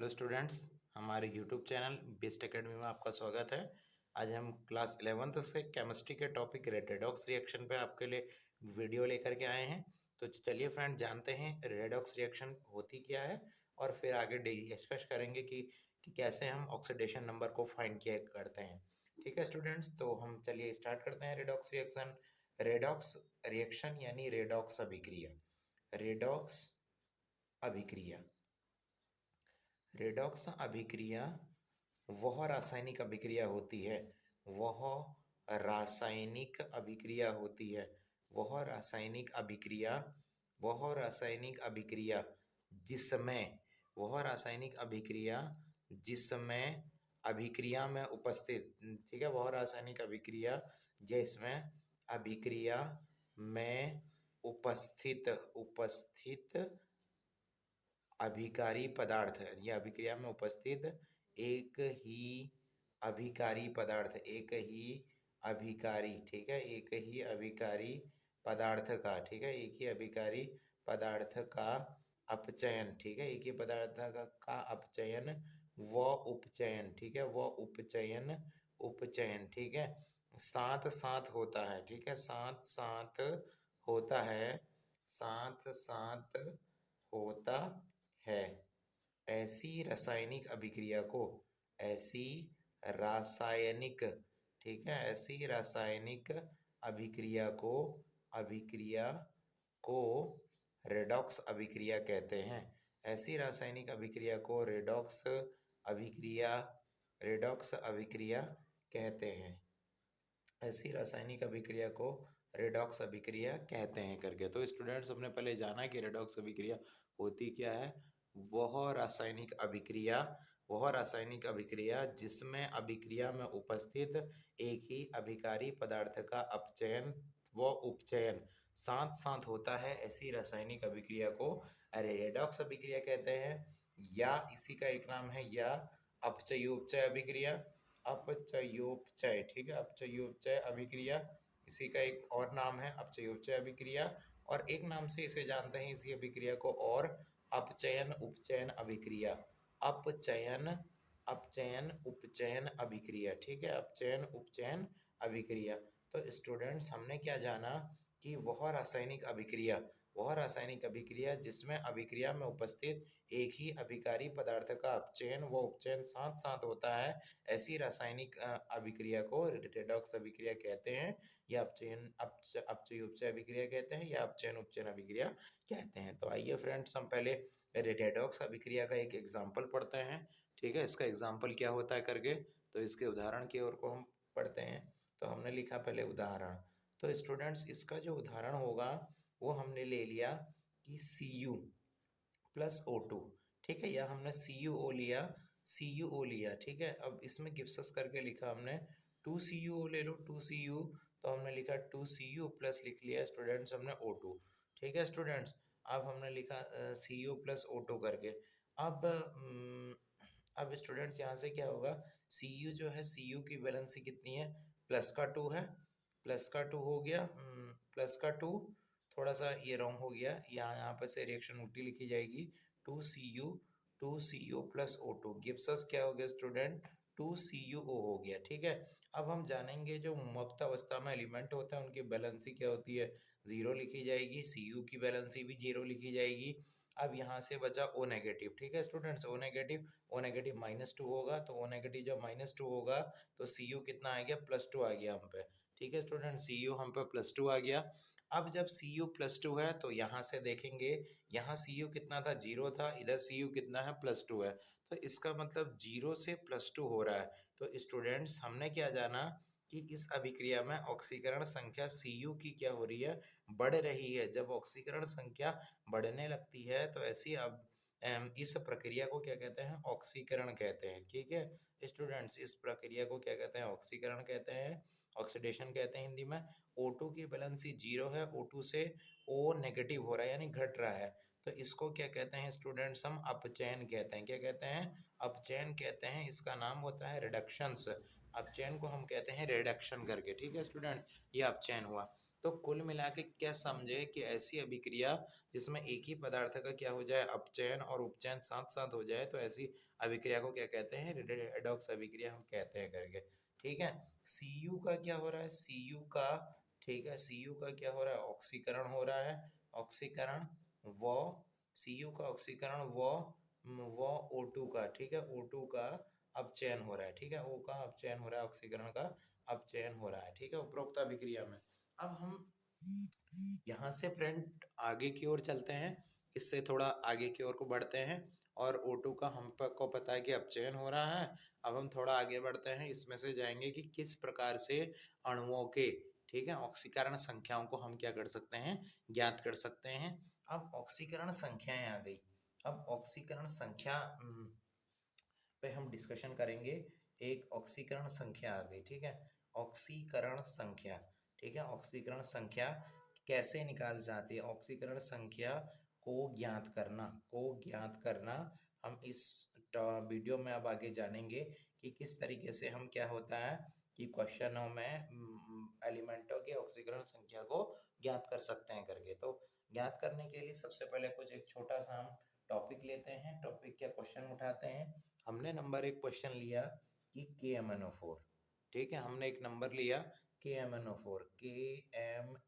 Hello students, हमारे YouTube channel best academy में आपका स्वागत है। आज हम क्लास 11th से केमिस्ट्री के टॉपिक रेडॉक्स रिएक्शन पे आपके लिए वीडियो लेकर के आए हैं। तो चलिए फ्रेंड, जानते हैं रेडॉक्स रिएक्शन होती क्या है और फिर आगे डिस्कस करेंगे कि कैसे हम ऑक्सीडेशन नंबर को फाइंड किया करते हैं। ठीक है स्टूडेंट्स, तो हम चलिए स्टार्ट करते हैं रेडॉक्स रिएक्शन। रेडॉक्स रिएक्शन यानी रेडॉक्स अभिक्रिया। रेडॉक्स अभिक्रिया रेडॉक्स अभिक्रिया वह रासायनिक अभिक्रिया होती है वह रासायनिक अभिक्रिया होती है वह रासायनिक अभिक्रिया वह रासायनिक अभिक्रिया जिसमें वह रासायनिक अभिक्रिया जिसमें अभिक्रिया में उपस्थित, ठीक है, वह रासायनिक अभिक्रिया जिसमें अभिक्रिया में उपस्थित उपस्थित अभिकारी पदार्थ है। यह अभिक्रिया में उपस्थित एक ही अभिकारी पदार्थ, एक ही अभिकारी, ठीक है, एक ही अभिकारी पदार्थ का, ठीक है, एक ही अभिकारी पदार्थ का अपचयन, ठीक है, एक ही पदार्थ का अपचयन व उपचयन, ठीक है, व उपचयन उपचयन, ठीक है, साथ साथ होता है, ठीक है, साथ साथ होता है, साथ साथ होता है। ऐसी रासायनिक अभिक्रिया को ऐसी रासायनिक ठीक है, ऐसी रासायनिक अभिक्रिया को रेडॉक्स अभिक्रिया कहते हैं। ऐसी रासायनिक अभिक्रिया को रेडॉक्स अभिक्रिया कहते हैं। ऐसी रासायनिक अभिक्रिया को रेडॉक्स अभिक्रिया कहते हैं करके। तो स्टूडेंट्स, हमने पहले जाना कि रेडॉक्स अभिक्रिया होती क्या है। वह रासायनिक अभिक्रिया जिसमें अभिक्रिया में उपस्थित एक ही अभिकारी पदार्थ का अपचयन व उपचयन साथ साथ होता है, ऐसी रासायनिक अभिक्रिया को रेडॉक्स अभिक्रिया कहते हैं। या इसी का एक नाम है या अपचयोपचय अभिक्रिया, अपचयोपचय, ठीक है, अपचयोपचय अभिक्रिया, इसी का एक और नाम है अपचयोपचय अभिक्रिया। और एक नाम से इसे जानते हैं इसी अभिक्रिया को और अपचयन उपचयन अभिक्रिया, अपचयन अपचयन उपचयन अभिक्रिया, ठीक है, अपचयन उपचयन अभिक्रिया। तो स्टूडेंट्स, हमने क्या जाना कि वह रासायनिक अभिक्रिया जिसमें अभिक्रिया में उपस्थित एक ही अभिकारी पदार्थ का अपचयन व उपचयन साथ साथ होता है, ऐसी रासायनिक अभिक्रिया को रेडॉक्स अभिक्रिया कहते हैं, या अपचयोपचय अभिक्रिया कहते हैं, या अपचयन उपचयन अभिक्रिया कहते हैं। तो आइए फ्रेंड्स, हम पहले रेडॉक्स अभिक्रिया का एक एग्जाम्पल पढ़ते हैं। ठीक है, इसका एग्जाम्पल क्या होता है करके, तो इसके उदाहरण की ओर को हम पढ़ते हैं। तो हमने लिखा पहले उदाहरण। तो स्टूडेंट्स, इसका जो उदाहरण होगा वो हमने ले लिया कि Cu प्लस O2, ठीक है, या हमने CuO लिया, ठीक है। अब इसमें गिब्सस करके लिखा हमने 2CuO ले लो, 2Cu, तो हमने लिखा 2Cu प्लस लिख लिया स्टूडेंट्स हमने O2, ठीक है स्टूडेंट्स। अब हमने लिखा Cu प्लस O2 करके। अब स्टूडेंट्स, यहाँ से क्या होगा, Cu जो है, Cu की वैलेंसी कितनी है, प्लस का 2 है, प्लस का 2 हो गया, प्लस का 2, थोड़ा सा ये रॉन्ग हो गया, यहाँ पे से रिएक्शन उल्टी लिखी जाएगी, 2Cu plus O2 gives us क्या हो गया स्टूडेंट, 2CuO हो गया, ठीक है। अब हम जानेंगे जो मुक्त अवस्था में एलिमेंट होता है उनकी बैलेंसी क्या होती है, 0 लिखी जाएगी, Cu की बैलेंसी भी 0 लिखी जाएगी। अब यहाँ से बचा O नेगेटिव, ठीक है स्टूडेंट्स, O नेगेटिव -2 होगा, तो O नेगेटिव जब -2 होगा तो Cu कितना आ गया, +2 आ गया हम पे, ठीक है स्टूडेंट, Cu हम पे +2 आ गया। अब जब Cu +2 है तो यहाँ से देखेंगे, यहाँ Cu कितना था, 0 था, इधर Cu कितना है, +2 है, तो इसका मतलब 0 से +2 हो रहा है। तो स्टूडेंट्स, हमने क्या जाना कि इस अभिक्रिया में ऑक्सीकरण संख्या Cu की क्या हो रही है, बढ़ रही है। जब ऑक्सीकरण संख्या बढ़ने लगती है तो ऐसी अब इस प्रक्रिया को क्या कहते हैं, ऑक्सीकरण कहते हैं, ठीक है स्टूडेंट्स। इस प्रक्रिया को क्या कहते हैं, ऑक्सीकरण कहते हैं, ऑक्सीडेशन कहते हैं हिंदी में। O2 की बैलेंसी 0 है, O2 से O नेगेटिव हो रहा है यानी घट रहा है, तो इसको क्या कहते हैं स्टूडेंट्स, हम अपचयन कहते हैं। क्या कहते हैं, अपचयन कहते हैं। इसका नाम होता है रिडक्शंस। अपचयन को हम कहते हैं रिडक्शन करके, ठीक है स्टूडेंट, ये अपचयन हुआ। तो कुल मिला के क्या समझे कि ऐसी अभिक्रिया जिसमें एक ही पदार्थ का क्या हो जाए, अपचयन और उपचयन साथ साथ हो जाए, तो ऐसी अभिक्रिया को क्या कहते हैं, रेडॉक्स अभिक्रिया हम कहते हैं करके। ठीक है, Cu का क्या हो रहा है, Cu का, ठीक है, Cu का क्या हो रहा है, ऑक्सीकरण हो रहा है, ऑक्सीकरण वो, Cu का ऑक्सीकरण वो O2 का, ठीक है, O2 का अपचयन हो रहा है, ठीक है, O का अपचयन हो रहा है, ऑक्सीकरण का अपचयन हो रहा है, ठीक है, उपरोक्त अभिक्रिया में। अब हम यहाँ से फ्रेंड आगे की ओर चलते हैं, इससे थोड़ा आगे की ओर को बढ़ते हैं, और O2 का को पता है कि अपचयन हो रहा है। अब हम थोड़ा आगे बढ़ते हैं, इसमें से जाएंगे कि किस प्रकार से अणुओं के, ठीक है, ऑक्सीकरण संख्याओं को हम क्या कर सकते हैं, ज्ञात कर सकते हैं। अब ऑक्सीकरण संख्याएं आ गई। अब ऑक्सीकरण संख्या पे हम डिस्कशन करेंगे। एक ऑक्सीकरण संख्या आ गई, ठीक है, ऑक्सीकरण संख्या, ठीक है, ऑक्सीकरण संख्या कैसे निकाल जाती है, ऑक्सीकरण संख्या को ज्ञात करना हम इस वीडियो में अब आगे जानेंगे कि किस तरीके से हम क्या होता है कि क्वेश्चनों में एलिमेंटों की ऑक्सीकरण संख्या को ज्ञात कर सकते हैं करके। तो ज्ञात करने के लिए सबसे पहले कुछ एक छोटा सा हम टॉपिक लेते हैं, टॉपिक क्या क्वेश्चन उठाते हैं। हमने नंबर एक क्वेश्चन लिया कि KMnO4, ठीक है, हमने एक नंबर लिया KMnO4, KMnO4,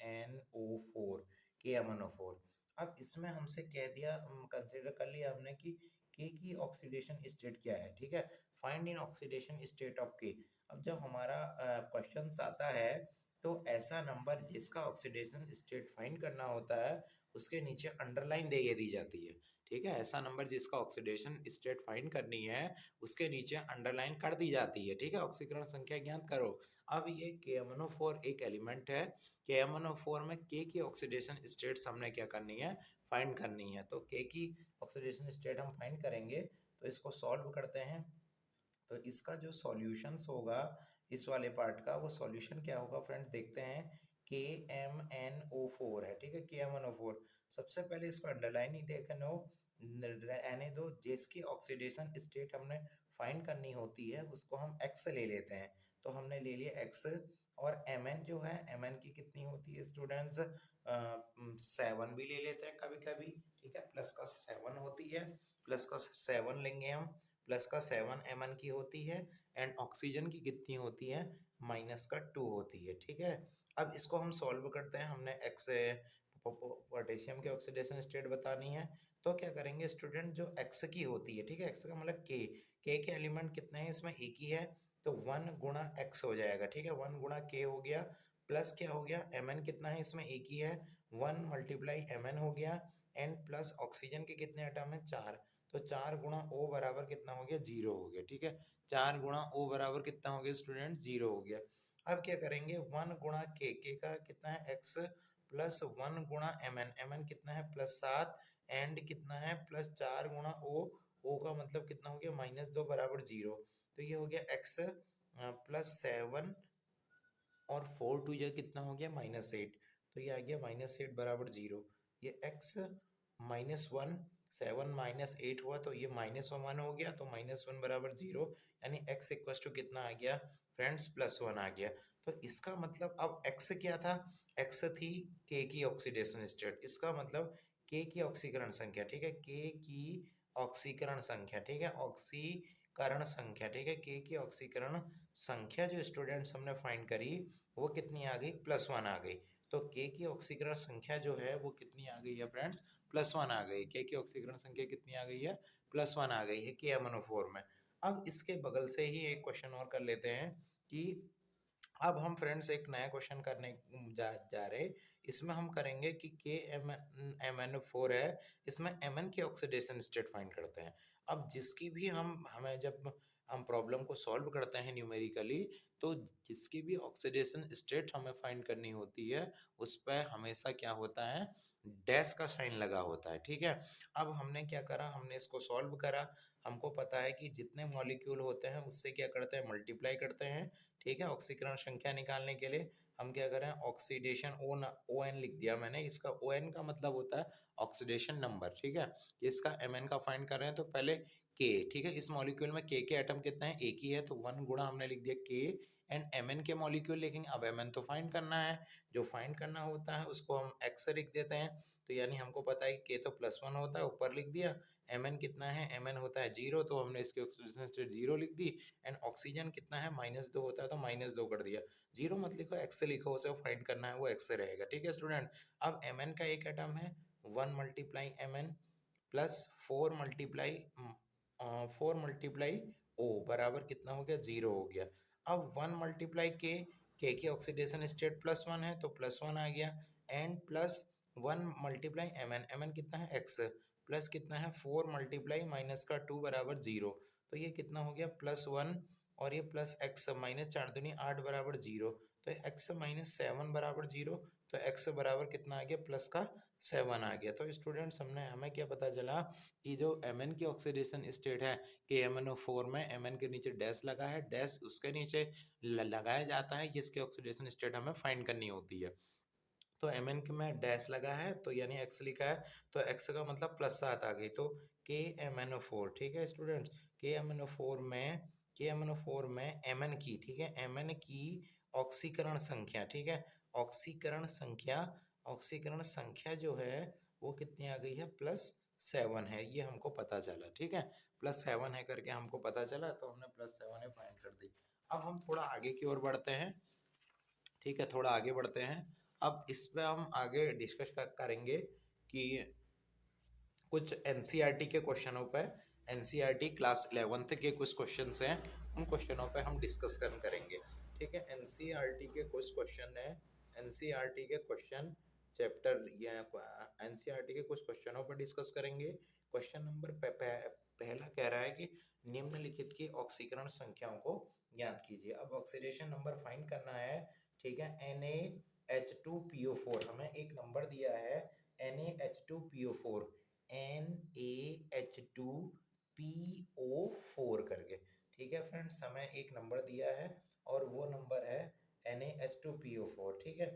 KMnO4। अब इसमें हमसे कह दिया, कंसिडर कर लिया हमने कि के की ऑक्सीडेशन स्टेट क्या है, ठीक है, find in oxidation state of के। अब जब हमारा क्वेश्चन आता है तो ऐसा नंबर जिसका ऑक्सीडेशन स्टेट फाइंड करना होता है उसके नीचे अंडरलाइन दे दी जाती है, ठीक है, ऐसा नंबर जिसका ऑक्सीडेशन स्टेट फाइंड करनी है उसके नीचे अंडरलाइन कर दी जाती है, ठीक है, ऑक्सीकरण संख्या ज्ञात करो। अब ये KMnO4 एक एलिमेंट है, KMnO4 में के की ऑक्सीडेशन स्टेट हमने क्या करनी है, फाइंड करनी है। तो के की ऑक्सीडेशन स्टेट हम फाइंड करेंगे, तो इसको सॉल्व करते हैं। तो इसका जो सॉल्यूशंस होगा इस वाले पार्ट का, वो सॉल्यूशन क्या होगा फ्रेंड्स, देखते हैं। KMnO4 है, ठीक है, KMnO4। सबसे पहले इसको अंडरलाइन ही देखो, रहने दो, जिसकी ऑक्सीडेशन स्टेट हमने फाइंड करनी होती है उसको हम एक्स ले लेते हैं। तो हमने ले लिया एक्स, और Mn जो है, Mn की कितनी होती है स्टूडेंट्स, 7 भी ले लेते हैं कभी कभी, ठीक है, प्लस का 7 होती है, प्लस का 7 लेंगे हम, प्लस का 7 Mn की होती है, एंड ऑक्सीजन की कितनी होती है, माइनस का 2 होती है, ठीक है। अब इसको हम सॉल्व करते हैं, हमने एक्स पोटेशियम की ऑक्सीडेशन स्टेट बतानी है। तो क्या करेंगे स्टूडेंट, जो एक्स की होती है, ठीक है, एक्स का मतलब के एलिमेंट कितने हैं, इसमें एक ही है, तो 1 गुणा एक्स हो जाएगा, ठीक है, 1 गुणा के हो गया, प्लस क्या हो गया, Mn कितना है, इसमें एक ही है, 1 मल्टीप्लाई Mn हो गया, एंड प्लस ऑक्सीजन के कितने एटम है, 4, तो 4 गुणा O बराबर कितना हो गया, 0 हो गया, ठीक है, 4 गुणा O बराबर कितना हो गया स्टूडेंट, 0 हो गया। अब क्या करेंगे, 1 गुणा के का कितना है, x, प्लस 1 गुणा Mn कितना है, +7, एंड कितना है, +4 गुणा O का मतलब कितना हो गया, -2 बराबर 0। तो ये हो गया x +7, और 4 टू ये कितना हो गया, -8, तो ये आ गया -8 बराबर 0। ये x -1, 7 -8 हुआ, तो ये -1 हो गया, तो -1 बराबर 0, यानी x इक्वल टू कितना आ गया फ्रेंड्स, +1 आ गया। तो इसका मतलब अब x क्या था, x थी k की ऑक्सीडेशन स्टेट, इसका मतलब k की ऑक्सीकरण संख्या, ठीक है, k की ऑक्सीकरण संख्या, ठीक है, ऑक्सीकरण संख्या, ठीक है, k की ऑक्सीकरण संख्या जो स्टूडेंट्स हमने फाइंड करी वो कितनी आ गई, +1 आ गई। तो के की ऑक्सीकरण संख्या जो है वो कितनी आ गई है फ्रेंड्स, +1 आ गई, के की ऑक्सीकरण संख्या कितनी आ गई है, +1 आ गई है KMnO4 में। अब इसके बगल से ही एक क्वेश्चन और कर लेते हैं कि अब हम फ्रेंड्स एक नया क्वेश्चन करने जा रहे, इसमें हम करेंगे कि KMnO4 है, इसमें Mn की ऑक्सीडेशन स्टेट फाइंड करते हैं। अब जिसकी भी हमें जब हम प्रॉब्लम को सॉल्व करते हैं न्यूमेरिकली, तो जिसकी भी ऑक्सीडेशन स्टेट हमें फाइंड करनी होती है उस पर हमेशा क्या होता है, डैश का साइन लगा होता है, ठीक है। अब हमने क्या करा, हमने इसको सॉल्व करा, हमको पता है कि जितने मॉलिक्यूल होते हैं उससे क्या करते हैं, मल्टीप्लाई करते हैं, ठीक है, ऑक्सीकरण संख्या निकालने के लिए हम क्या करें, ऑक्सीडेशन ओ एन लिख दिया मैंने, इसका ओ एन का मतलब होता है ऑक्सीडेशन नंबर, ठीक है। इसका Mn का फाइंड कर रहे हैं, तो पहले के, ठीक है, इस मॉलिक्यूल में के एटम कितने हैं, एक ही है, तो 1 गुणा हमने लिख दिया के एंड Mn के मॉलिक्यूल लिखेंगे। अब Mn तो फाइंड करना है, जो फाइंड करना होता है उसको हम x से लिख देते हैं। तो यानी हमको पता है कि K तो +1 होता है, ऊपर लिख दिया। Mn कितना है, Mn होता है 0, तो हमने इसकी ऑक्सीडेशन स्टेट 0 लिख दी। एंड ऑक्सीजन कितना है, -2 होता है, तो -2 कर दिया। 0 मत लिखो, x से लिखो, उसे फाइंड करना है, वो x से रहेगा। ठीक है स्टूडेंट। अब Mn का एक एटम है 1 × Mn प्लस 4 मल्टीप्लाई O बराबर कितना हो गया, 0 हो गया। अब 1 × K की ऑक्सीडेशन स्टेट +1 है, तो +1 आ गया। एंड प्लस 1 × Mn कितना है, x, प्लस कितना है 4 मल्टीप्लाई -2 बराबर 0, तो ये कितना हो गया +1, और ये प्लस x -4 दूनी 8 बराबर 0, तो x -7 बराबर 0, तो x बराबर कितना आ गया, +7 आ गया। तो स्टूडेंट्स हमें क्या पता चला कि जो Mn की ऑक्सीडेशन स्टेट है कि MnO4 में Mn के नीचे डैश लगा है, डैश उसके नीचे लगाया जाता है, जिसकी ऑक्सीडेशन स्टेट हमें फाइंड करनी होती है। तो Mn के में डैश लगा है, तो यानी x लिखा है, तो x का मतलब +7 आ गई, तो KMnO4। ठीक है स्टूडेंट्स, KMnO4 में Mn की, ठीक है, Mn की ऑक्सीकरण संख्या, ठीक है, ऑक्सीकरण संख्या जो है वो कितनी आ गई है, +7 है, ये हमको पता चला। ठीक है, +7 है करके हमको पता चला, तो हमने +7 फाइंड कर दी। अब हम थोड़ा आगे की ओर बढ़ते हैं। ठीक है, थोड़ा आगे बढ़ते हैं। अब इस पे हम आगे डिस्कस करेंगे कि कुछ एनसीईआरटी के क्वेश्चनों पे, एनसीईआरटी क्लास 11th के कुछ क्वेश्चंस हैं, उन क्वेश्चनों पे हम डिस्कस करेंगे। ठीक है, एनसीईआरटी के कुछ क्वेश्चन हैं, एनसीईआरटी के क्वेश्चन चैप्टर या एनसीईआरटी के कुछ क्वेश्चनों पर डिस्कस करेंगे। क्वेश्चन नंबर पहला कह रहा है कि निम्नलिखित की ऑक्सीकरण संख्याओं को ज्ञात कीजिए। अब ऑक्सीडेशन नंबर फाइंड करना है। ठीक है, NaH2PO4 हमें एक नंबर दिया है, NaH2PO4 NaH2PO4 करके। ठीक है फ्रेंड्स, हमें एक नंबर दिया है और वो नंबर है NaH2PO4। ठीक है,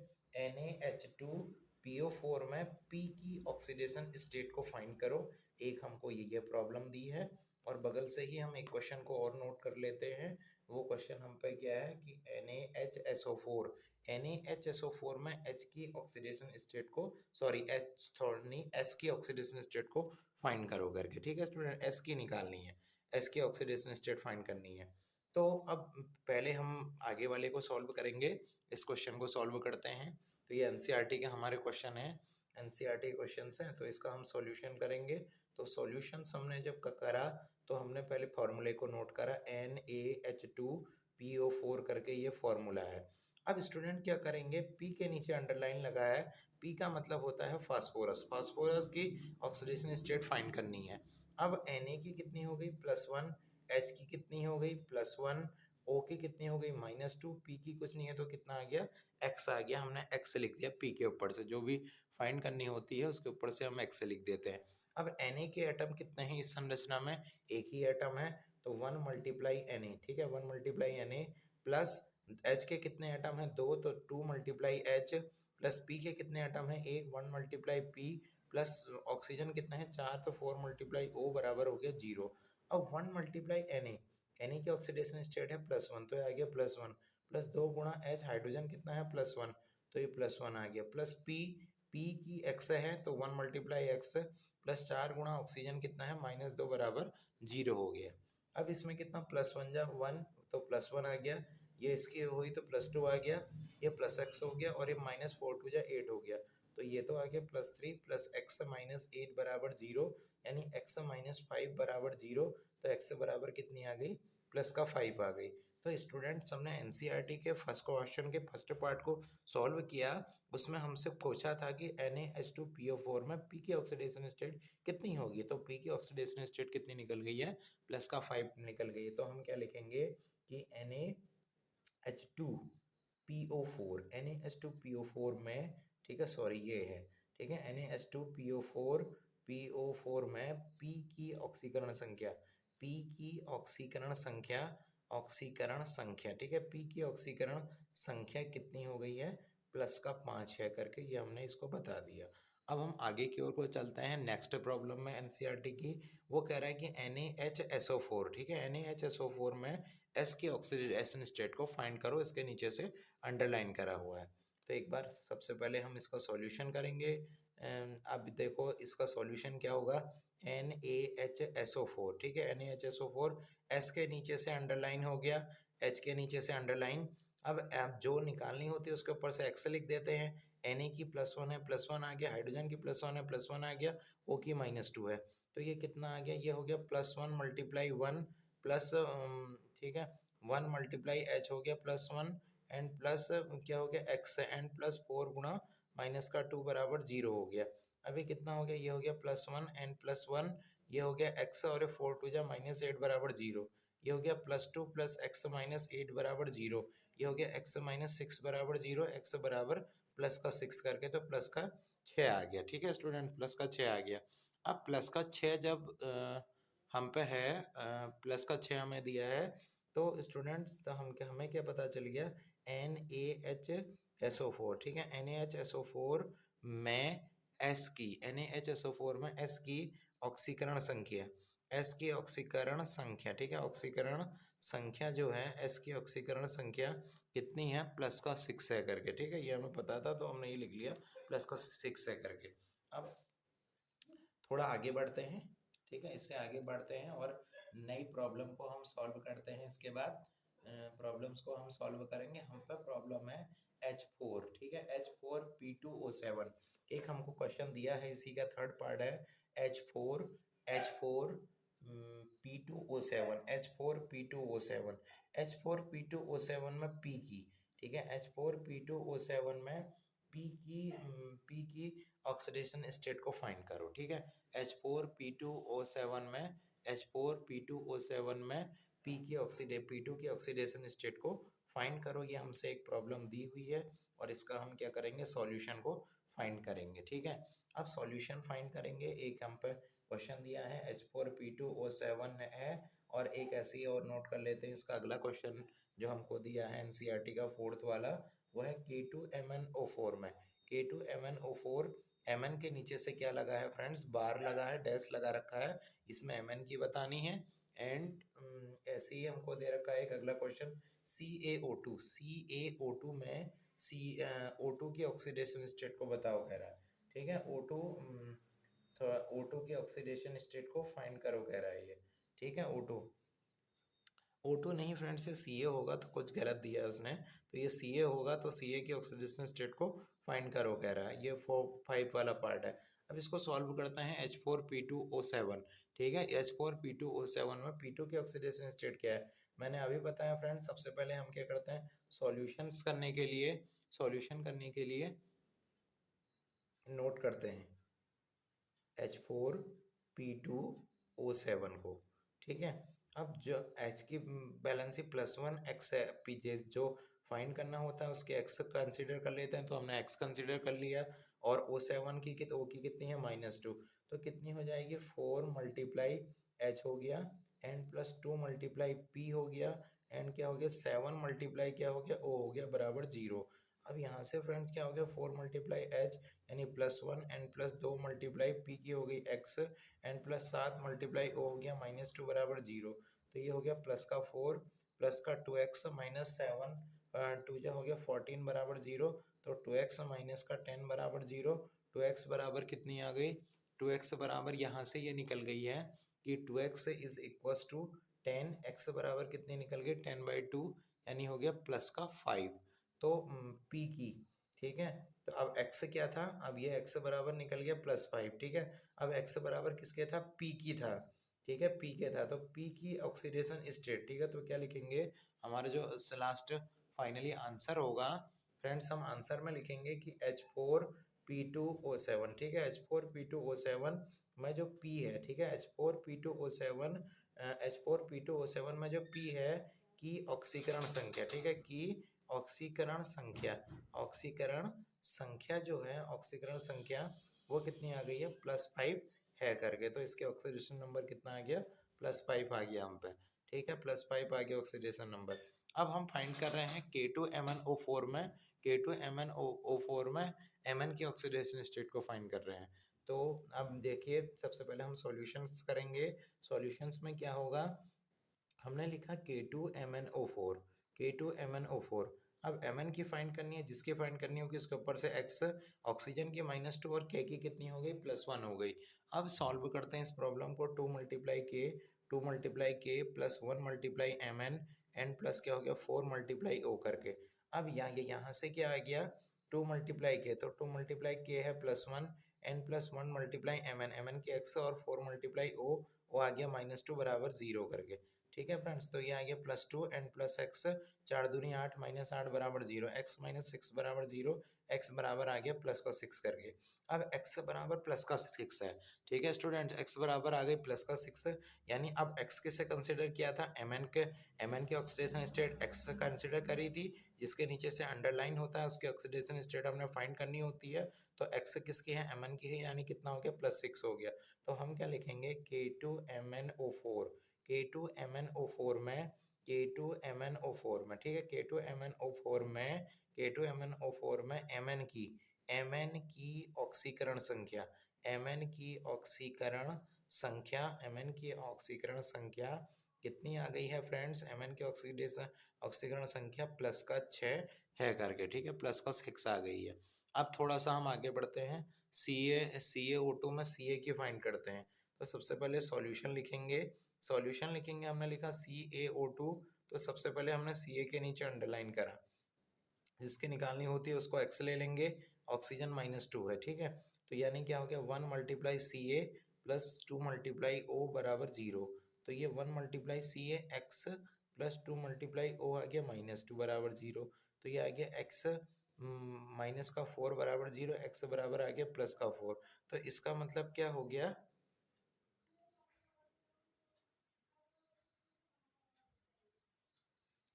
NaH2PO4 में P की ऑक्सीडेशन स्टेट को फाइंड करो। एक हमको ये प्रॉब्लम दी है, और बगल से ही हम एक क्वेश्चन को और नोट कर लेते हैं। वो क्वेश्चन हम पे क्या है कि NaHSO4 में H की ऑक्सीडेशन स्टेट को, सॉरी H नहीं, S की ऑक्सीडेशन स्टेट को फाइंड करो करके। ठीक है स्टूडेंट, S की निकालनी है, S की ऑक्सीडेशन स्टेट फाइंड करनी है। तो अब पहले हम आगे वाले को सॉल्व करेंगे, इस क्वेश्चन को सॉल्व करते हैं। तो ये एनसीईआरटी के हमारे क्वेश्चन है, एनसीईआरटी क्वेश्चन हैं, तो इसका हम सॉल्यूशन करेंगे। तो सॉल्यूशन हमने जब करा, तो हमने पहले फॉर्मूले को नोट करा, NaH2PO4 करके ये फॉर्मूला है। अब स्टूडेंट क्या करेंगे, P के नीचे अंडरलाइन लगा है, P का मतलब होता है फास्फोरस, फास्फोरस की ऑक्सीडेशन स्टेट फाइंड करनी है। अब Na की कितनी हो गई, +1, H की कितनी हो गई, +1, O की कितनी हो गई, -2, P की कुछ नहीं है, तो कितना आ गया, X आ गया। हमने X लिख दिया P के ऊपर से, जो भी फाइंड करनी होती है उसके ऊपर से हम X लिख देते हैं। अब Na के एटम कितने हैं इस संरचना में, एक ही एटम है, तो 1 × Na। ठीक है, 1 × Na प्लस H के कितने एटम हैं, 2, तो 2 × H, प्लस P के कितने एटम हैं, 1, 1 × P, प्लस ऑक्सीजन कितना है, 4, तो 4 × O बराबर हो गया 0। अब 1 × Na, Na की ऑक्सीडेशन स्टेट है +1, तो ये आ गया +1, प्लस 2 × H, हाइड्रोजन कितना है +1, तो ये +1 आ गया, प्लस P, P की X है, तो 1 × X, प्लस 4 गुणा ऑक्सीजन कितना है, -2 बराबर 0 हो गया। अब इसमें कितना, +1 जा 1, तो +1 आ गया, ये इसकी हुई तो +2 आ गया, ये +x हो गया, और ये -4 2 जा 8 हो गया, तो ये तो आ गया +3 प्लस x -8 बराबर 0, यानी x -5 बराबर 0, तो x बराबर कितनी आ गई, +5 आ गई। तो स्टूडेंट्स, हमने एनसीईआरटी के फर्स्ट क्वेश्चन के फर्स्ट पार्ट को सॉल्व किया, उसमें हमसे पूछा था कि NaH2PO4 में P की ऑक्सीडेशन स्टेट कितनी होगी, तो P की ऑक्सीडेशन स्टेट कितनी निकल गई है, +5 निकल गई है। तो हम क्या लिखेंगे कि NaH2PO4 में, ठीक है, सॉरी ये है, ठीक है, NaH2PO4 में P की ऑक्सीकरण संख्या, P की ऑक्सीकरण संख्या, ठीक है, P की ऑक्सीकरण संख्या कितनी हो गई है, +5 है करके, ये हमने इसको बता दिया। अब हम आगे की ओर को चलते हैं नेक्स्ट प्रॉब्लम में एनसीईआरटी की। वो कह रहा है कि NaHSO4, ठीक है, NaHSO4 में S की ऑक्सीडेशन स्टेट को फाइंड करो, इसके नीचे से अंडरलाइन करा हुआ है। तो एक बार सबसे पहले हम इसका सॉल्यूशन करेंगे। अब देखो इसका सॉल्यूशन क्या होगा, NaHSO4, ठीक है, NaHSO4 S के नीचे से अंडरलाइन हो गया, H के नीचे से अंडरलाइन। अब जो निकालनी होती है उसके ऊपर से एक्स लिख देते हैं। Na की +1 है, +1 आ गया, हाइड्रोजन की +1 है, +1 आ गया, O की -2 है, तो ये कितना आ गया, ये हो गया +1 × 1 प्लस, ठीक है, 1 × H हो गया +1 एंड प्लस क्या हो गया x एंड +4 गुणा -2 बराबर 0 हो गया। अभी कितना हो गया, ये हो गया +1 एंड +1, ये हो गया x और 4 2 जा -8 बराबर 0, ये हो गया +2 + x -8 बराबर 0, ये हो गया x -6 बराबर 0, x बराबर प्लस का 6 करके, तो प्लस का 6 आ गया, ठीक है स्टूडेंट, प्लस का 6 आ गया। अब प्लस का 6 जब हम पे है, प्लस का 6 हमें दिया है, तो स्टूडेंट्स तो हमें क्या पता चल गया, NaHSO4, ठीक है, NaHSO4 में S की, NaHSO4 में S की ऑक्सीकरण संख्या, S की ऑक्सीकरण संख्या, ठीक है, ऑक्सीकरण संख्या जो है, S की ऑक्सीकरण संख्या कितनी है, प्लस का 6 है करके, ठीक है, ये हमें पता था तो हमने ये लिख लिया प्लस का 6 है करके। अब थोड़ा आगे बढ़ते हैं, ठीक है, इससे आगे बढ़ते हैं और नई प्रॉब्लम को हम सॉल्व करते हैं। इसके बाद प्रॉब्लम्स को हम सॉल्व करेंगे। हम पे प्रॉब्लम है H4, ठीक है, H4P2O7, एक हमको क्वेश्चन दिया है, इसी का थर्ड पार्ट है H4 P2O7, H4P2O7, H4P2O7 में P की, ठीक है, H4P2O7 में P की ऑक्सीडेशन स्टेट को फाइंड करो, ठीक है, H4P2O7 में, H4P2O7 में P2 की ऑक्सीडेशन स्टेट को फाइंड करो। ये हमसे एक प्रॉब्लम दी हुई है और इसका हम क्या करेंगे, सॉल्यूशन को फाइंड करेंगे, ठीक है। अब सॉल्यूशन फाइंड करेंगे, एक हम पे क्वेश्चन दिया है H4P2O7 है, और एक ऐसे ही और नोट कर लेते हैं, इसका अगला क्वेश्चन जो हमको दिया है एनसीईआरटी का फोर्थ वाला, वो है K2MnO4 में, K2MnO4, Mn के नीचे से क्या लगा है फ्रेंड्स, बार लगा है, डैश लगा रखा है, इसमें Mn की बतानी है। एंड ऐसे ही हमको दे रखा है एक अगला क्वेश्चन CaO2 में O2 की ऑक्सीडेशन स्टेट को बताओ कह रहा है, ठीक है, O2 की ऑक्सीडेशन स्टेट को फाइंड करो कह रहा है ये, ठीक है, O2 नहीं फ्रेंड्स, ये Ca होगा, तो कुछ गलत दिया है उसने, तो ये Ca होगा, तो Ca की ऑक्सीडेशन स्टेट को फाइंड करो कह रहा है, ये 4 5 वाला पार्ट है। अब इसको सॉल्व करते हैं H4P2O7, ठीक है, H4P2O7 में P2 की ऑक्सीडेशन स्टेट क्या है, मैंने अभी बताया फ्रेंड्स। सबसे पहले हम क्या करते हैं, सॉल्यूशन करने के लिए नोट करते हैं H4P2O7 को, ठीक है। अब जो H की बैलेंस +1 x है, पीजे जो फाइंड करना होता है उसके x कंसीडर कर लेते हैं, तो हमने x कंसीडर कर लिया, और O7 की O की कितनी है, -2, तो कितनी हो जाएगी, 4 × H हो गया एंड +2 × P हो गया, एंड क्या हो गया, 7 × क्या हो गया, O हो गया बराबर 0। अब यहाँ से फ्रेंड्स क्या हो गया, 4 × H यानी +1 एंड +2 × P की हो गई x एंड +7 × O हो गया -2 बराबर 0, तो ये हो गया प्लस का 4 प्लस का 2x -7, 2 जा हो गया 14 बराबर 0, तो 2x माइनस का 10 बराबर 0, 2x बराबर कितनी आ गई, 2x बराबर यहाँ से ये निकल गई है कि 2x is equal to 10, x बराबर कितनी निकल गई, 10/2, यानी हो गया प्लस का 5, तो P की, ठीक है, तो अब x क्या था, अब ये x बराबर निकल गया +5, ठीक है, अब x बराबर किसके था, P की था, ठीक है, P के था, तो P की ऑक्सीडेशन स्टेट, ठीक है, तो क्या लिखेंगे, हमारा जो लास्ट फाइनली आंसर होगा फ्रेंड्स, हम आंसर में लिखेंगे कि H4P2O7, ठीक है, H4P2O7 में जो P है, ठीक है, H4P2O7 में जो P है की ऑक्सीकरण संख्या, ठीक है, की ऑक्सीकरण संख्या जो है, ऑक्सीकरण संख्या वो कितनी आ गई है, +5 है करके, तो इसके ऑक्सीडेशन नंबर कितना आ गया, +5 आ गया हम पे, ठीक है, +5 आ गया ऑक्सीडेशन नंबर। अब हम फाइंड कर रहे हैं K2MnO4 में K2MnO4 में Mn की ऑक्सीडेशन स्टेट को फाइंड कर रहे हैं। तो अब देखिए, सबसे पहले हम सॉल्यूशंस करेंगे। सॉल्यूशंस में क्या होगा, हमने लिखा K2MnO4, K2MnO4। अब Mn की फाइंड करनी है, जिसकी फाइंड करनी होगी उसके ऊपर से X, ऑक्सीजन की -2 और K की कितनी हो गई, +1 हो गई। अब सॉल्व करते हैं इस प्रॉब्लम को, 2 × K, 2 × K plus 1 × Mn and plus क्या हो गया 4 × O करके। अब यहाँ से क्या आ गया, 2 × K, तो 2 × K है +1 एन प्लस 1 × Mn की X और 4 × O, वो आ गया -2 बराबर 0 करके। ठीक है फ्रेंड्स, तो ये आ गया +2 एंड प्लस एक्स, 4 दूनी 8 -8 बराबर 0, x - 6 बराबर 0, x बराबर आ गया प्लस का 6 करके। अब x बराबर प्लस का 6 है। ठीक है स्टूडेंट, x बराबर आ गई प्लस का 6, यानी अब x किसे कंसिडर किया था, mn की ऑक्सीडेशन स्टेट x कंसिडर करी थी, जिसके नीचे से अंडरलाइन होता है उसकी ऑक्सीडेशन स्टेट हमने फाइंड करनी होती है। तो x किसकी है, mn की है, यानी कितना हो गया +6 हो गया। तो हम क्या लिखेंगे, K2MnO4, K2MnO4 में, K2MnO4 में, ठीक है, K2MnO4 में, K2MnO4 में Mn की ऑक्सीकरण संख्या, Mn की ऑक्सीकरण संख्या, Mn की ऑक्सीकरण संख्या कितनी आ गई है फ्रेंड्स, Mn की ऑक्सीकरण संख्या प्लस का 6 है करके। ठीक है, प्लस का 6 आ गई है। अब थोड़ा सा हम आगे बढ़ते हैं, CaO2 में Ca की फाइंड करते हैं। तो सबसे पहले सॉल्यूशन लिखेंगे, हमने लिखा CaO2, तो सबसे पहले हमने Ca के नीचे अंडरलाइन करा, जिसकी निकालनी होती है उसको x ले लेंगे, ऑक्सीजन -2 है। ठीक है, तो यानी क्या हो गया, 1 × Ca प्लस 2 × O बराबर 0। तो ये 1 × Ca x प्लस 2 × O आ गया -2 बराबर 0। तो ये आ गया x माइनस का 4 बराबर 0, x बराबर आ गया प्लस का 4। तो इसका मतलब क्या हो गया,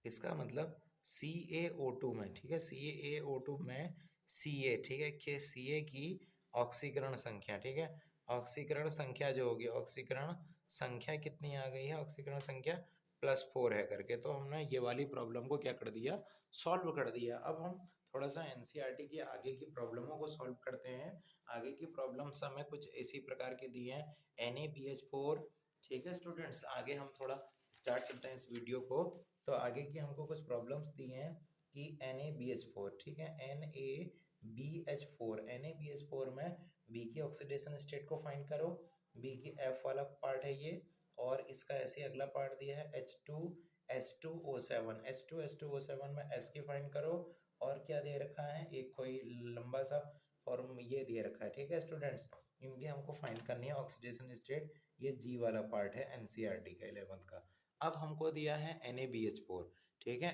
इसका मतलब CaO2 में, ठीक है, CaO2 में Ca, ठीक है, कि Ca की ऑक्सीकरण संख्या, ठीक है, ऑक्सीकरण संख्या जो होगी, ऑक्सीकरण संख्या कितनी आ गई है, ऑक्सीकरण संख्या +4 है करके। तो हमने ये वाली प्रॉब्लम को क्या कर दिया, सॉल्व कर दिया। अब हम थोड़ा सा एनसीईआरटी की आगे की प्रॉब्लमों को सॉल्व करते हैं। आगे की प्रॉब्लम्स हमें कुछ इसी प्रकार की दी हैं, NaBH4। ठीक है स्टूडेंट्स, आगे हम थोड़ा स्टार्ट करते हैं इस वीडियो को। तो आगे की हमको कुछ प्रॉब्लम्स दी हैं कि NaBH4, ठीक है, NaBH4 में B की ऑक्सीडेशन स्टेट को फाइंड करो। B की F वाला पार्ट है ये, और इसका ऐसे अगला पार्ट दिया है H2S2O7, H2S2O7 में S की फाइंड करो। और क्या दे रखा है, एक कोई लंबा सा फॉर्म ये दे रखा है। ठीक है स्टूडेंट्स, इनकी हमको फाइंड करनी है ऑक्सीडेशन स्टेट, ये G वाला पार्ट है एनसीईआरटी का 11th का। अब हमको दिया है NaBH4, ठीक है,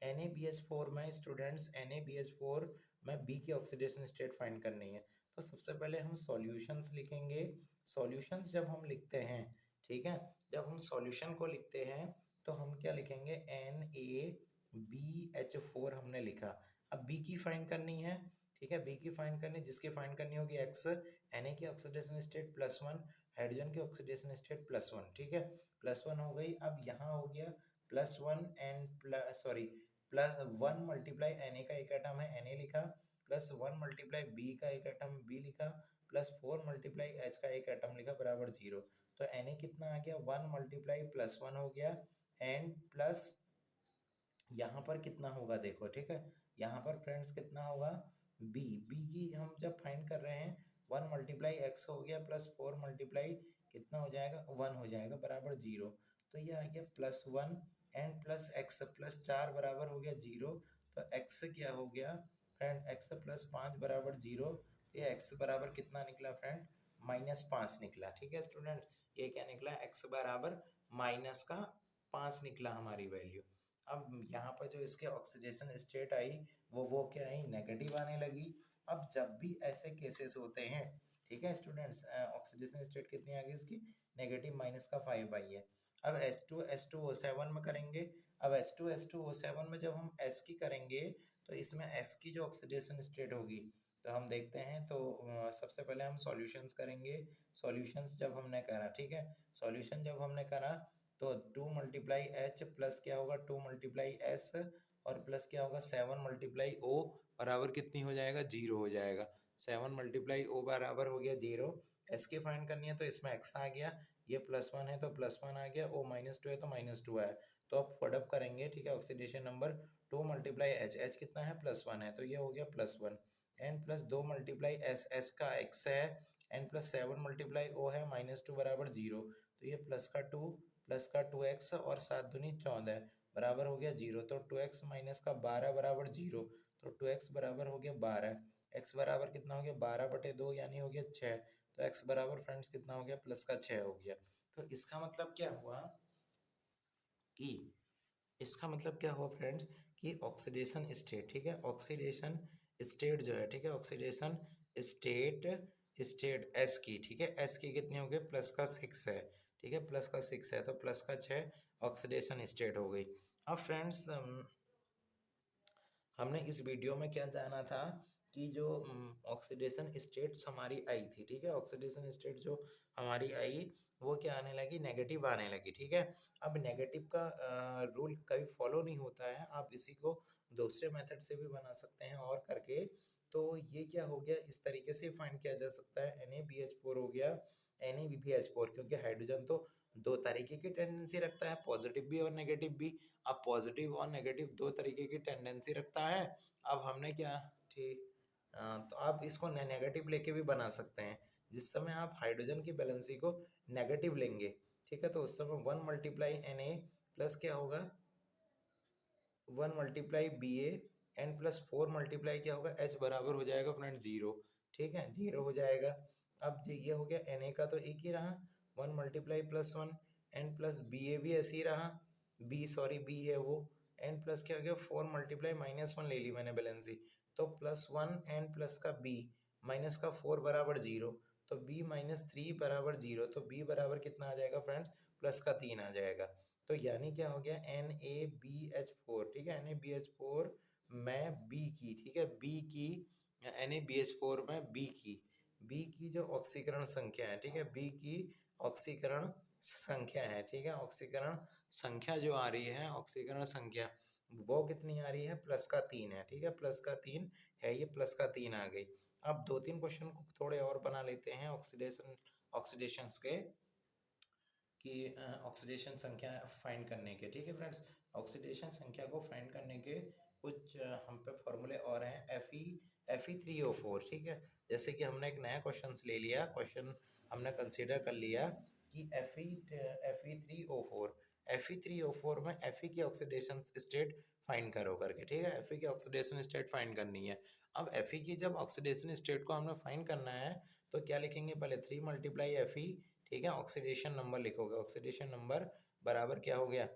NaBH4 में स्टूडेंट्स, NaBH4 में B की ऑक्सीडेशन स्टेट फाइंड करनी है। तो सबसे पहले हम सॉल्यूशंस लिखेंगे। सॉल्यूशंस जब हम लिखते हैं, ठीक है, जब हम सॉल्यूशन को लिखते हैं तो हम क्या लिखेंगे, NaBH4 हमने लिखा। अब B की फाइंड करनी है, ठीक है, B की फाइंड करनी, जिसकी फाइंड करनी होगी X, Na की ऑक्सीडेशन स्टेट +1, हाइड्रोजन की ऑक्सीडेशन स्टेट +1, ठीक है, +1 हो गई। अब यहाँ हो गया +1 एंड +1 × Na का एक एटम है Na लिखा, +1 × B का एक एटम B लिखा, +4 × H का एक एटम लिखा बराबर 0। तो Na कितना आ गया, 1 × +1 हो गया, एंड प्लस यहाँ पर कितना होगा देखो, ठीक है, यहाँ पर फ्रेंड्स कितना होगा, B की हम जब फाइंड कर रहे हैं, 1 × X हो गया प्लस 4 × कितना हो जाएगा, 1 हो जाएगा बराबर 0। तो ये आ गया +1 एंड प्लस x प्लस 4 बराबर हो गया 0। तो x क्या हो गया फ्रेंड, x प्लस 5 बराबर 0। तो ये x बराबर कितना निकला फ्रेंड, -5 निकला। ठीक है स्टूडेंट, ये क्या निकला, x बराबर -5 निकला हमारी वैल्यू। अब यहाँ पर जो इसके ऑक्सीडेशन स्टेट आई, वो क्या आई, नेगेटिव आने लगी। अब जब भी ऐसे केसेस होते हैं, ठीक है स्टूडेंट्स, ऑक्सीडेशन स्टेट कितनी आ गई इसकी, नेगेटिव -5 आई है। अब H2S2O7 में करेंगे। अब H2S2O7 में जब हम S की करेंगे, तो इसमें S की जो ऑक्सीडेशन स्टेट होगी, तो हम देखते हैं। तो सबसे पहले हम सॉल्यूशंस करेंगे। सॉल्यूशंस जब हमने करा, ठीक है, सॉल्यूशन जब हमने करा, तो 2 × H प्लस क्या होगा, 2 × S और प्लस क्या होगा 7 मल्टीप्लाई ओ बराबर कितनी हो जाएगा 0 हो जाएगा। 7 मल्टीप्लाई ओ बराबर हो गया 0। एस की फाइंड करनी है तो इसमें एक्स आ गया, ये +1 है तो +1 आ गया, ओ -2 है तो -2 है। तो अब प्रोडक्ट करेंगे, ठीक है, oxidation number 2 multiply H, H कितना है +1 है तो ये हो गया +1, n plus 2 multiply S, S का एक्स है, एन प्लस 7 मल्टीप्लाई ओ है -2 बराबर 0, तो ये प्लस का 2x और 7 दूनी 14 बराबर हो गया 0, तो 2x माइनस का 12 बराबर 0, तो 2x बराबर हो गया 12, x बराबर कितना हो गया 12/2 यानी हो गया 6, तो x बराबर फ्रेंड्स कितना हो गया प्लस का 6 हो गया। तो इसका मतलब क्या हुआ कि इसका मतलब क्या हुआ फ्रेंड्स कि ऑक्सीडेशन स्टेट, ठीक है, ऑक्सीडेशन स्टेट जो है, ठीक है, ऑक्सीडेशन स्टेट, स्टेट एस की, ठीक है, एस की कितनी हो गई +6 है, ठीक है, +6 है तो +6 ऑक्सीडेशन स्टेट हो गई। अब फ्रेंड्स हमने इस वीडियो में क्या जाना था कि जो ऑक्सीडेशन स्टेट्स हमारी आई थी, ठीक है, ऑक्सीडेशन स्टेट जो हमारी आई वो क्या आने लगी नेगेटिव आने लगी, ठीक है। अब नेगेटिव का रूल कभी फॉलो नहीं होता है, आप इसी को दूसरे मेथड से भी बना सकते हैं और करके। तो ये क्या हो गया इस तरीके से फाइंड किया जा सकता है, Na BH4 हो गया NaBH4, क्योंकि हाइड्रोजन तो दो तरीके की टेंडेंसी रखता है, पॉजिटिव भी और नेगेटिव भी। अब पॉजिटिव और नेगेटिव दो तरीके की टेंडेंसी रखता है। अब हमने क्या, ठीक, तो आप इसको नेगेटिव लेके भी बना सकते हैं। जिस समय आप हाइड्रोजन की बैलेंसी को नेगेटिव लेंगे, ठीक है, तो उस समय 1 मल्टीप्लाई Na प्लस क्या होगा 1 multiply Ba n plus 4 multiply क्या होगा H बराबर हो जाएगा फ्रेंड 0, ठीक है, 0 हो जाएगा। अब ये हो गया Na का तो एक ही रहा 1 मल्टीप्लाई +1 एन प्लस Ba भी ऐसे ही रहा, B है वो, एन प्लस क्या हो गया 4 मल्टीप्लाई -1 ले ली मैंने बैलेंसी, तो +1 एन प्लस का B माइनस का 4 बराबर 0, तो B -3 बराबर 0, तो B बराबर कितना आ जाएगा फ्रेंड्स प्लस का 3 आ जाएगा। तो यानी क्या हो गया NaBH4, ठीक है, NaBH4 में B की, ठीक है, B की NaBH4 में B की जो ऑक्सीकरण संख्या है, ठीक है, B की ऑक्सीकरण संख्या है, ठीक है, ऑक्सीकरण संख्या जो आ रही है, ऑक्सीकरण संख्या वो कितनी आ रही है +3 है, ठीक है, +3 है, ये +3 आ गई। अब 2-3 क्वेश्चन को थोड़े और बना लेते हैं ऑक्सीडेशंस के, कि ऑक्सीडेशन संख्या फाइंड करने के, ठीक है फ्रेंड्स, ऑक्सीडेशन संख्या को फाइंड करने के कुछ हम पे फॉर्मूले और हैं, Fe3O4, ठीक है, जैसे कि हमने एक नया क्वेश्चन ले लिया, क्वेश्चन हमने कंसीडर कर लिया कि Fe3O4 में Fe की ऑक्सीडेशन स्टेट फाइंड करो करके, ठीक है, Fe की ऑक्सीडेशन स्टेट फाइंड करनी है। अब Fe की जब ऑक्सीडेशन स्टेट को हमें फाइंड करना है तो क्या लिखेंगे पहले 3 मल्टीप्लाई Fe, ठीक है, ऑक्सीडेशन नंबर लिखोगे, ऑक्सीडेशन नंबर बराबर क्या हो गया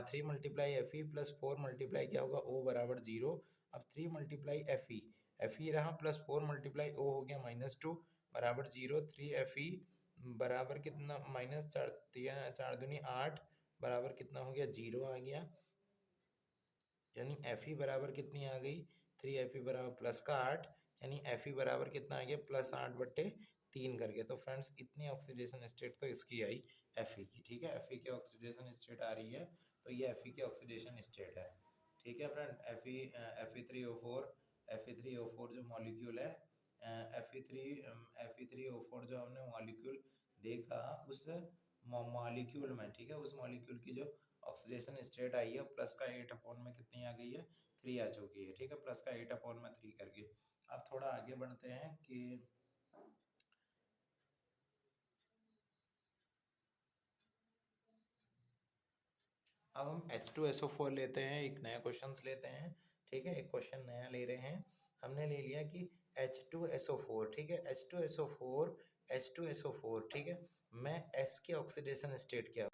3 मल्टीप्लाई Fe प्लस 4 मल्टीप्लाई क्या होगा O बराबर 0। अब 3 मल्टीप्लाई Fe रहा प्लस 4 मल्टीप्लाई O हो गया -2 बराबर 0, 3 Fe बराबर कितना -4 दूनी 8 बराबर कितना हो गया 0 आ गया, यानी Fe बराबर कितनी आ गई 3 Fe बराबर प्लस का 8, यानी Fe बराबर कितना आ गया +8/3 करके। तो फ्रेंड्स इतनी ऑक्सीडेशन स्टेट तो इसकी आई Fe की, ठीक है, Fe की ऑक्सीडेशन स्टेट आ रही है, तो ये Fe की ऑक्सीडेशन स्टेट है, ठीक है फ्रेंड। Fe3O4 जो मॉलिक्यूल है, Fe3O4 जो हमने मॉलिक्यूल देखा उस मॉलिक्यूल में, ठीक है, उस मॉलिक्यूल की जो ऑक्सीडेशन स्टेट आई है प्लस का 8 में कितनी आ गई है 3 आ चुकी है, ठीक है, प्लस का 8/3 करके। अब थोड़ा आगे बढ़ते हैं कि अब हम H2SO4 लेते हैं, एक नया क्वेश्चन लेते हैं, ठीक है, एक क्वेश्चन नया ले रहे हैं। हमने ले लिया कि H2SO4, ठीक है, H2SO4, ठीक है, मैं S के ऑक्सीडेशन स्टेट क्या